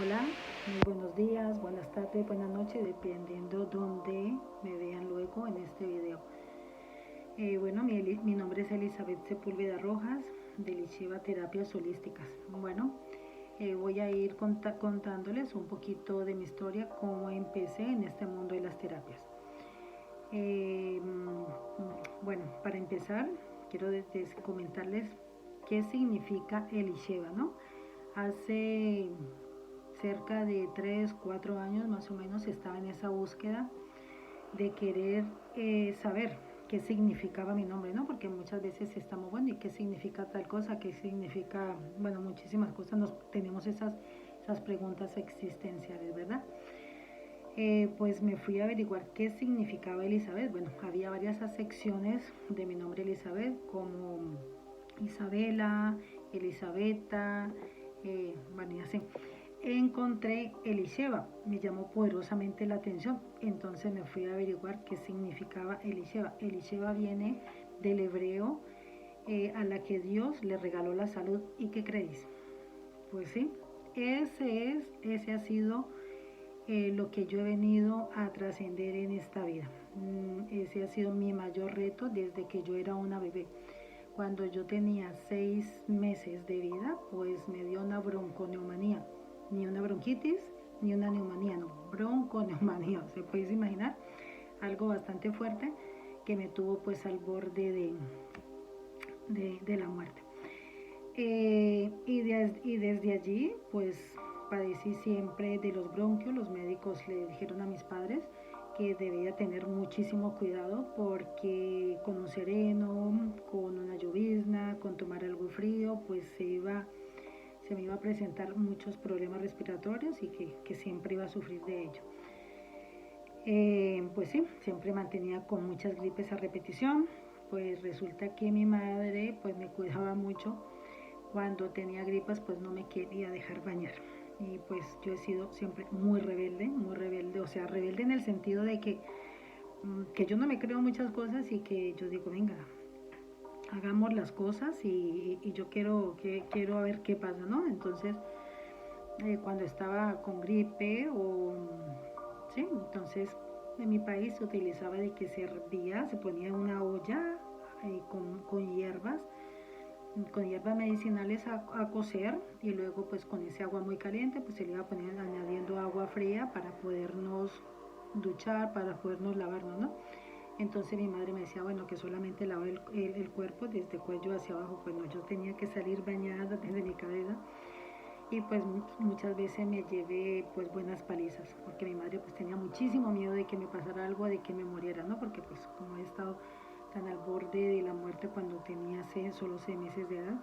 Hola, muy buenos días, buenas tardes, buenas noches, dependiendo donde me vean luego en este video. Bueno, mi nombre es Elizabeth Sepúlveda Rojas, de Licheva Terapias Holísticas. Bueno, voy a ir contándoles un poquito de mi historia, cómo empecé en este mundo de las terapias. Bueno, para empezar, quiero comentarles qué significa el Licheva, ¿no? Hace cerca de 3, 4 años más o menos estaba en esa búsqueda de querer saber qué significaba mi nombre, ¿no? Porque muchas veces estamos, bueno, ¿y qué significa tal cosa? ¿Qué significa, bueno, muchísimas cosas? Tenemos esas preguntas existenciales, ¿verdad? Pues me fui a averiguar qué significaba Elizabeth. Bueno, había varias acepciones de mi nombre Elizabeth, como Isabela, Elisabetta, bueno, y así. Encontré Elisheva, me llamó poderosamente la atención, entonces me fui a averiguar qué significaba Elisheva. Elisheva viene del hebreo a la que Dios le regaló la salud. ¿Y qué creéis? Pues sí, ese ha sido lo que yo he venido a trascender en esta vida. Ese ha sido mi mayor reto desde que yo era una bebé. Cuando yo tenía 6 meses de vida, pues me dio una bronconeumonía. Ni una bronquitis, ni una neumonía, no, bronconeumonía. ¿Se puede imaginar? Algo bastante fuerte que me tuvo pues al borde de la muerte. Y desde allí pues padecí siempre de los bronquios. Los médicos le dijeron a mis padres que debía tener muchísimo cuidado porque con un sereno, con una llovizna, con tomar algo frío, pues se me iba a presentar muchos problemas respiratorios y que siempre iba a sufrir de ello. Pues sí, siempre mantenía con muchas gripes a repetición. Pues resulta que mi madre pues me cuidaba mucho. Cuando tenía gripas pues no me quería dejar bañar. Y pues yo he sido siempre muy rebelde, o sea, rebelde en el sentido de que yo no me creo muchas cosas y que yo digo, venga, hagamos las cosas y yo quiero a ver qué pasa, ¿no? Entonces, cuando estaba con gripe sí, entonces en mi país se utilizaba de que se hervía, se ponía una olla con hierbas medicinales a cocer, y luego pues con ese agua muy caliente pues se le iba añadiendo agua fría para podernos duchar, para podernos lavarnos, ¿no? Entonces mi madre me decía, bueno, que solamente lavaba el cuerpo desde el cuello hacia abajo. Pues no, yo tenía que salir bañada desde mi cabeza, y pues muchas veces me llevé pues buenas palizas, porque mi madre pues tenía muchísimo miedo de que me pasara algo, de que me muriera, ¿no? Porque pues como he estado tan al borde de la muerte cuando tenía solo 6 meses de edad.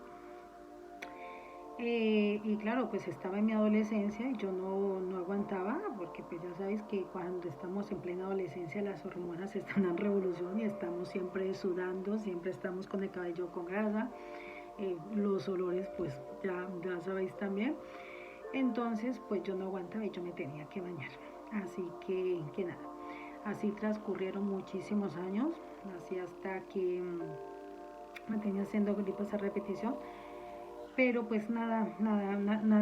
Y claro, pues estaba en mi adolescencia y yo no aguantaba, porque pues ya sabes que cuando estamos en plena adolescencia las hormonas están en revolución y estamos siempre sudando, siempre estamos con el cabello con grasa, los olores pues ya sabéis también. Entonces pues yo no aguantaba y yo me tenía que bañar. Así que nada, así transcurrieron muchísimos años, así hasta que me tenía haciendo gripas a repetición, pero pues nada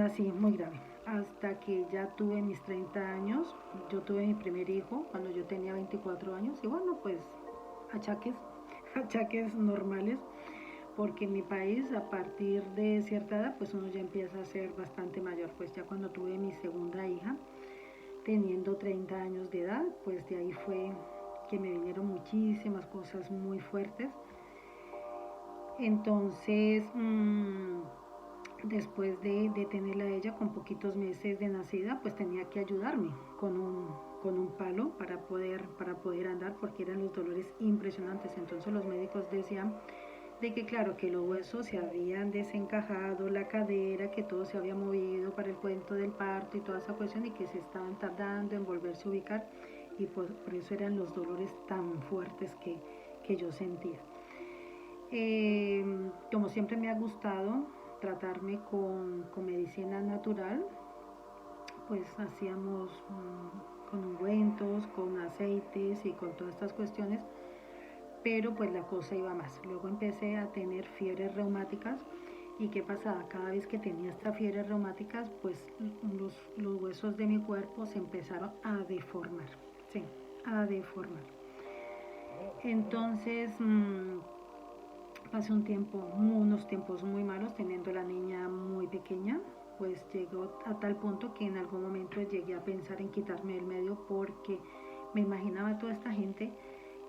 así muy grave. Hasta que ya tuve mis 30 años, yo tuve mi primer hijo cuando yo tenía 24 años, y bueno, pues achaques, achaques normales, porque en mi país a partir de cierta edad pues uno ya empieza a ser bastante mayor. Pues ya cuando tuve mi segunda hija, teniendo 30 años de edad, pues de ahí fue que me vinieron muchísimas cosas muy fuertes. Entonces, después de tenerla a ella con poquitos meses de nacida, pues tenía que ayudarme con un palo para poder andar, porque eran los dolores impresionantes. Entonces los médicos decían de que claro, que los huesos se habían desencajado, la cadera, que todo se había movido para el cuento del parto y toda esa cuestión, y que se estaban tardando en volverse a ubicar, y por eso eran los dolores tan fuertes que yo sentía. Como siempre me ha gustado tratarme con medicina natural, pues hacíamos con ungüentos, con aceites y con todas estas cuestiones, pero pues la cosa iba más. Luego empecé a tener fiebres reumáticas ¿Y qué pasaba? Cada vez que tenía estas fiebres reumáticas, pues los huesos de mi cuerpo se empezaron a deformar, sí, a deformar. Entonces pasé unos tiempos muy malos teniendo la niña muy pequeña, pues llegó a tal punto que en algún momento llegué a pensar en quitarme del medio porque me imaginaba toda esta gente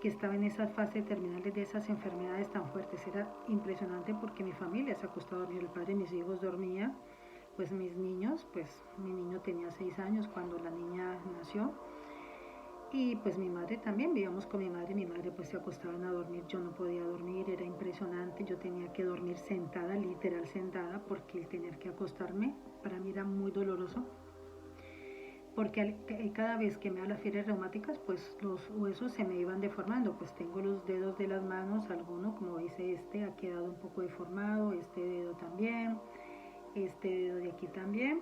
que estaba en esas fases terminales de esas enfermedades tan fuertes. Era impresionante porque mi familia se acostaba a dormir, el padre de mis hijos dormía, pues mis niños, pues mi niño tenía 6 años cuando la niña nació, y pues mi madre también, vivíamos con mi madre pues se acostaban a dormir, yo no podía dormir, era impresionante, yo tenía que dormir sentada, literal sentada, porque el tener que acostarme para mí era muy doloroso, porque cada vez que me da las fiebres reumáticas, pues los huesos se me iban deformando, pues tengo los dedos de las manos, alguno, como dice este, ha quedado un poco deformado, este dedo también, este dedo de aquí también,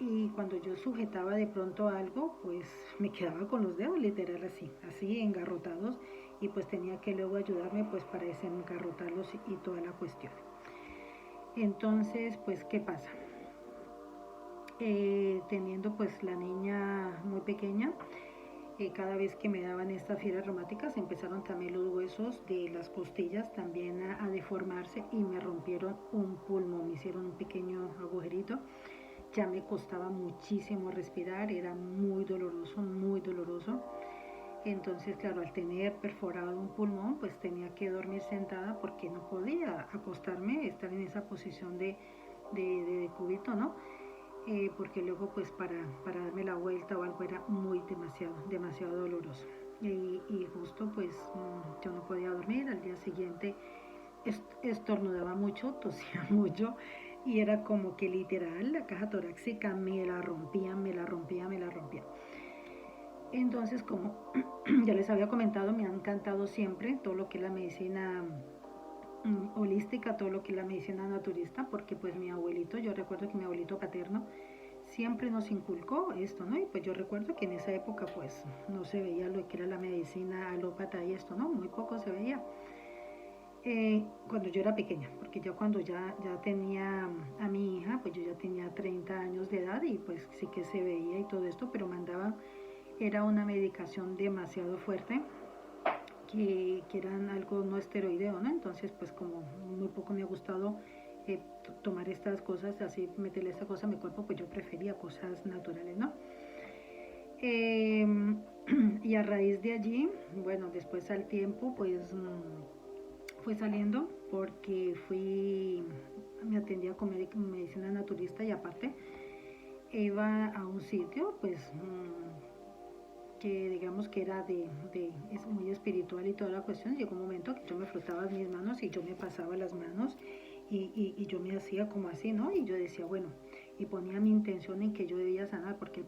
y cuando yo sujetaba de pronto algo, pues me quedaba con los dedos literal así engarrotados, y pues tenía que luego ayudarme pues para desengarrotarlos y toda la cuestión. Entonces, pues, ¿qué pasa? Teniendo pues la niña muy pequeña, cada vez que me daban estas fiebres reumáticas empezaron también los huesos de las costillas también a deformarse y me rompieron un pulmón, me hicieron un pequeño agujerito, ya me costaba muchísimo respirar, era muy doloroso, muy doloroso. Entonces, claro, al tener perforado un pulmón, pues tenía que dormir sentada porque no podía acostarme, estar en esa posición de cúbito, ¿no? Porque luego pues para darme la vuelta o algo era demasiado doloroso. Y justo pues yo no podía dormir, al día siguiente estornudaba mucho, tosía mucho, y era como que literal la caja torácica me la rompía, me la rompía, me la rompía. Entonces, como ya les había comentado, me ha encantado siempre todo lo que es la medicina holística, todo lo que es la medicina naturista, porque pues mi abuelito, yo recuerdo que mi abuelito paterno siempre nos inculcó esto, ¿no? Y pues yo recuerdo que en esa época pues no se veía lo que era la medicina alópata y esto, ¿no? Muy poco se veía. Cuando yo era pequeña, porque ya cuando ya tenía a mi hija, pues yo ya tenía 30 años de edad y pues sí que se veía y todo esto, pero mandaba, era una medicación demasiado fuerte, que eran algo no esteroideo, ¿no? Entonces, pues como muy poco me ha gustado tomar estas cosas, así meterle esta cosa a mi cuerpo, pues yo prefería cosas naturales, ¿no? Eh, y a raíz de allí, bueno, después al tiempo, pues fue saliendo porque me atendía con medicina naturista y aparte iba a un sitio, pues que digamos que era es muy espiritual y toda la cuestión. Llegó un momento que yo me frotaba mis manos y yo me pasaba las manos y yo me hacía como así, ¿no? Y yo decía, bueno, y ponía mi intención en que yo debía sanar, porque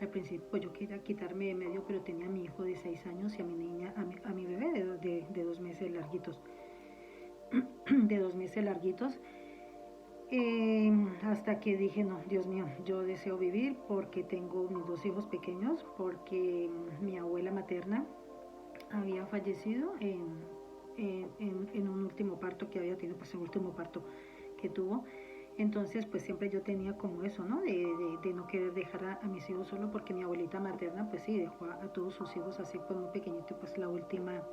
al principio pues yo quería quitarme de medio, pero tenía a mi hijo de 6 años y a mi niña, a mi bebé de 2 meses larguitos, de 2 meses larguitos. Hasta que dije, no, Dios mío, yo deseo vivir porque tengo mis 2 hijos pequeños, porque mi abuela materna había fallecido en un último parto que había tenido, pues el último parto que tuvo. Entonces, pues siempre yo tenía como eso, ¿no? De no querer dejar a mis hijos solo, porque mi abuelita materna, pues sí, dejó a todos sus hijos así, pues muy pequeñito, pues la última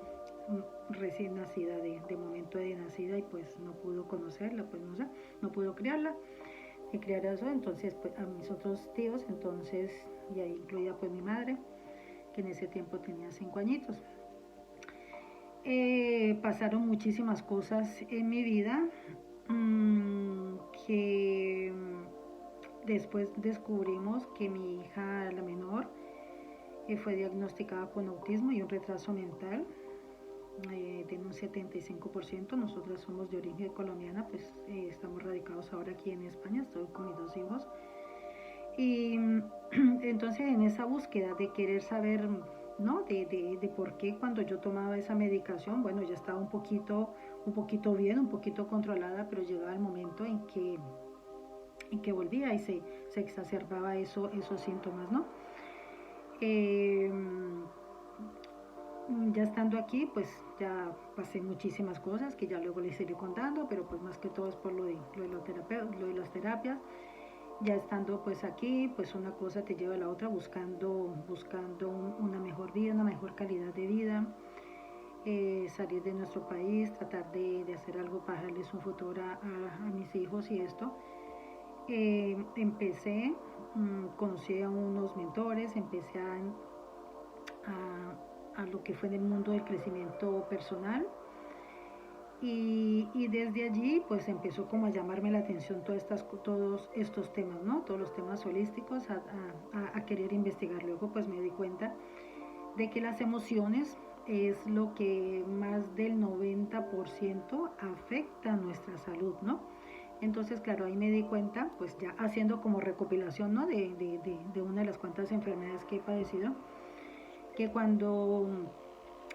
recién nacida, de momento de nacida, y pues no pudo conocerla, pues no sé, no pudo criarla, y criar a eso, entonces pues a mis otros tíos, entonces, y ahí incluida pues mi madre, que en ese tiempo tenía 5 añitos. Pasaron muchísimas cosas en mi vida que después descubrimos que mi hija, la menor, fue diagnosticada con autismo y un retraso mental de un 75%. Nosotras somos de origen colombiana, pues estamos radicados ahora aquí en España, estoy con mis 2 hijos. Y entonces en esa búsqueda de querer saber, ¿no? De por qué cuando yo tomaba esa medicación, bueno, ya estaba un poquito bien, un poquito controlada, pero llegaba el momento en que volvía y se exacerbaba esos síntomas, ¿no? Ya estando aquí, pues ya pasé muchísimas cosas que ya luego les iré contando, pero pues más que todo es por lo de las terapias. Ya estando pues aquí, pues una cosa te lleva a la otra buscando una mejor vida, una mejor calidad de vida, salir de nuestro país, tratar de hacer algo para darles un futuro a mis hijos y esto. Empecé, conocí a unos mentores, empecé a lo que fue en el mundo del crecimiento personal y desde allí pues empezó como a llamarme la atención todos estos temas, ¿no? Todos los temas holísticos, a querer investigar. Luego pues me di cuenta de que las emociones es lo que más del 90% afecta a nuestra salud, ¿no? Entonces, claro, ahí me di cuenta, pues ya haciendo como recopilación, ¿no? De una de las cuantas enfermedades que he padecido, que cuando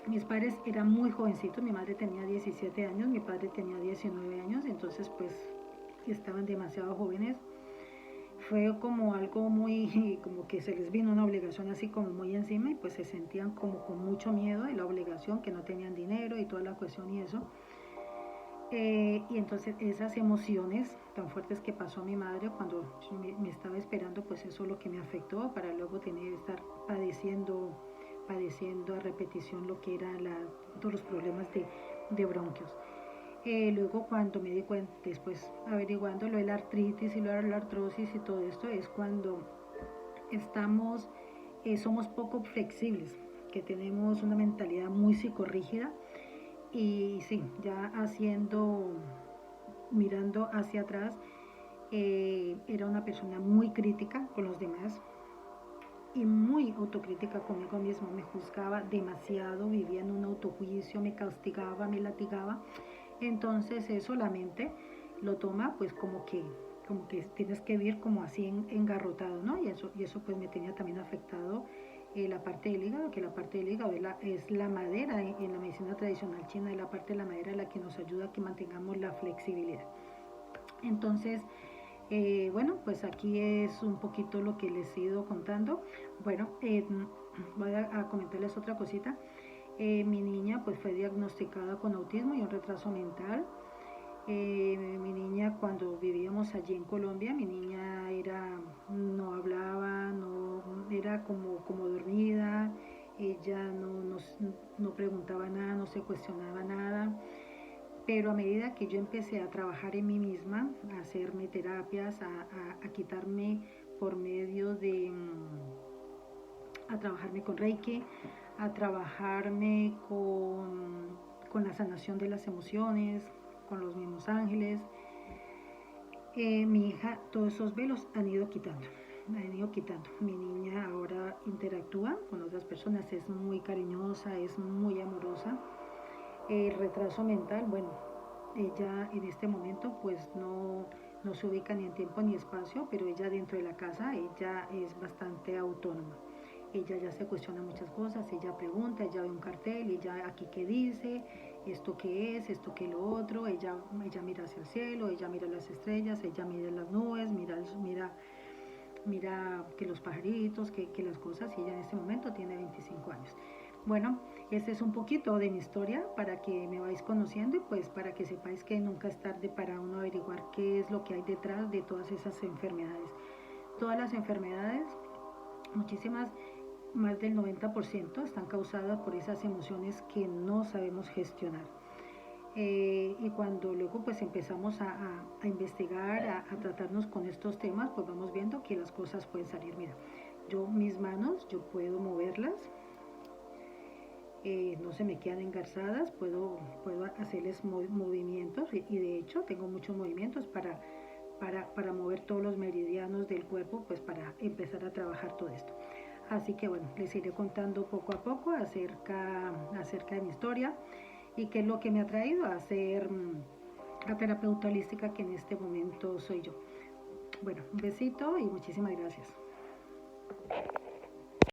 mis padres eran muy jovencitos, mi madre tenía 17 años, mi padre tenía 19 años, entonces pues estaban demasiado jóvenes. Fue como algo muy, como que se les vino una obligación así como muy encima y pues se sentían como con mucho miedo de la obligación, que no tenían dinero y toda la cuestión y eso. Y entonces esas emociones tan fuertes que pasó mi madre cuando me estaba esperando, pues eso es lo que me afectó para luego estar padeciendo a repetición lo que eran todos los problemas de bronquios. Luego cuando me di cuenta, después averiguando lo de la artritis y lo de la artrosis y todo esto, es cuando somos poco flexibles, que tenemos una mentalidad muy psicorrígida y sí, ya mirando hacia atrás, era una persona muy crítica con los demás y muy autocrítica conmigo mismo. Me juzgaba demasiado, vivía en un autojuicio, me castigaba, me latigaba. Entonces eso la mente lo toma pues como que tienes que vivir como así engarrotado, ¿no? Y eso pues me tenía también afectado la parte del hígado, que la parte del hígado es la madera en la medicina tradicional china, es la parte de la madera la que nos ayuda a que mantengamos la flexibilidad. Entonces, bueno, pues aquí es un poquito lo que les he ido contando. Bueno, voy a comentarles otra cosita. Mi niña pues fue diagnosticada con autismo y un retraso mental. Mi niña, cuando vivíamos allí en Colombia, mi niña no hablaba, era como dormida, ella no preguntaba nada, no se cuestionaba nada. Pero a medida que yo empecé a trabajar en mí misma, a hacerme terapias, a quitarme por medio a trabajarme con Reiki, a trabajarme con la sanación de las emociones, con los mismos ángeles, mi hija, todos esos velos han ido quitando. Mi niña ahora interactúa con otras personas, es muy cariñosa, es muy amorosa. El retraso mental, bueno, ella en este momento pues no se ubica ni en tiempo ni espacio, pero ella dentro de la casa, ella es bastante autónoma. Ella ya se cuestiona muchas cosas, ella pregunta, ella ve un cartel, ella aquí qué dice, esto qué es, esto qué lo otro, ella mira hacia el cielo, ella mira las estrellas, ella mira las nubes, mira que los pajaritos, que las cosas, y ella en este momento tiene 25 años. Bueno, este es un poquito de mi historia para que me vais conociendo y pues para que sepáis que nunca es tarde para uno averiguar qué es lo que hay detrás de todas esas enfermedades. Todas las enfermedades, muchísimas, más del 90% están causadas por esas emociones que no sabemos gestionar. Y cuando luego pues empezamos a investigar, a tratarnos con estos temas, pues vamos viendo que las cosas pueden salir. Mira, mis manos, yo puedo moverlas, no se me quedan engarzadas, puedo hacerles movimientos y de hecho tengo muchos movimientos para mover todos los meridianos del cuerpo, pues para empezar a trabajar todo esto. Así que bueno, les iré contando poco a poco acerca de mi historia y qué es lo que me ha traído a ser la terapeuta holística que en este momento soy yo. Bueno, un besito y muchísimas gracias.